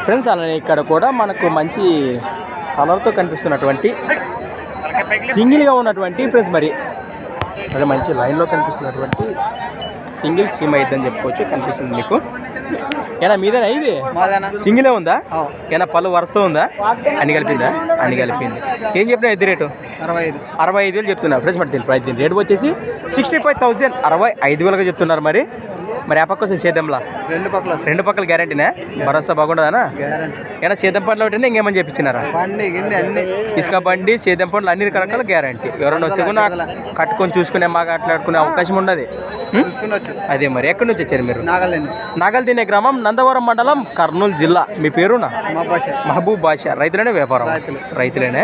Friends అలానే ఇక్కడ కూడా మనకు మంచి కలర్తో కనిపిస్తున్నటువంటి సింగిల్గా ఉన్నటువంటి ఫ్రెండ్స్ మరి అదే మంచి లైన్లో కనిపిస్తున్నటువంటి సింగిల్ సీమ్ అయిద్దని చెప్పుకోవచ్చు. కనిపిస్తుంది మీకు. ఏనా మీదేనా ఇది సింగిలే ఉందా? ఏనా పళ్ళు వరుసతో ఉందా? అన్ని కలిపిందా? అన్ని కలిపింది. ఏం చెప్పినా ఎద్దు రేటు 65,000 చెప్తున్నా ఫ్రెండ్స్. మరి దీని ప్రైస్ దీని రేటు వచ్చేసి 65,000 65,000గా చెప్తున్నారు. మరి ఆ పక్క వస్తుంది సేద్యంలా రెండు పక్కల గ్యారంటీనా? భరోసా బాగుండదానా? ఏనా సేద్యం పండ్లు ఒకటి ఇంకేమని చెప్పించినారా? ఇసుక బండి సేద్యం పండ్లు అన్ని రకాల గ్యారంటీ. ఎవరైనా వస్తే కూడా కట్టుకొని చూసుకునే మాట్లాడుకునే అవకాశం ఉండదు. అదే మరి ఎక్కడి నుంచి వచ్చారు మీరు? నాగల్దినే గ్రామం, నందవరం మండలం, కర్నూలు జిల్లా. మీ పేరునా? మహబూబ్ బాషా. రైతులేనే వ్యాపారం? రైతులేనే.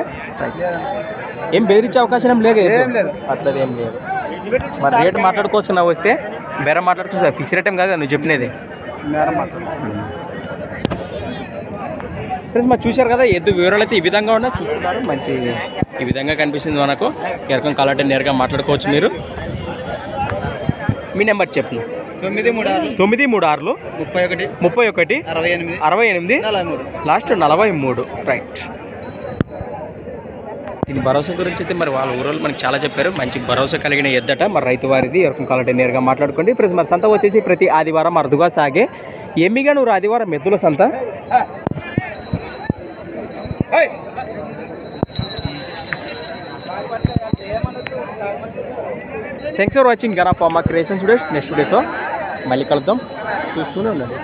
ఏం బెదిరించే అవకాశం ఏం లేదు అట్లది ఏం లేదు. మరి రేటు మాట్లాడుకోవచ్చు. నా వస్తే బేరం మాట్లాడుకోవచ్చు. ఫిక్స్ రేట్ ఏం కాదు నువ్వు చెప్పినది. ఫ్రెండ్స్ మరి చూశారు కదా ఎద్దు వివరాలు అయితే ఈ విధంగా ఉన్నా చూస్తున్నారు. మంచి ఈ విధంగా కనిపిస్తుంది మనకు. ఎరకం కాలంటే నేరుగా మాట్లాడుకోవచ్చు మీరు. మీ నెంబర్ చెప్పు. 936 31 68 లాస్ట్ 43. రైట్. దీని భరోసా గురించి అయితే మరి వాళ్ళ ఊరోళ్ళు మనకి చాలా చెప్పారు. మంచి భరోసా కలిగిన ఎద్దట. మరి రైతు వారిది ఎవరికి కావాలంటే నేరుగా మాట్లాడుకోండి. ఫ్రెండ్స్ మరి సంత వచ్చేసి ప్రతి ఆదివారం అరుదుగా సాగే ఎమ్మిగనూరు ఆదివారం ఎద్దుల సంత. Thanks for watching Gana pharma creation studios. Next వీడియోతో మళ్ళీ కలుద్దాం. చూస్తూనే ఉండండి.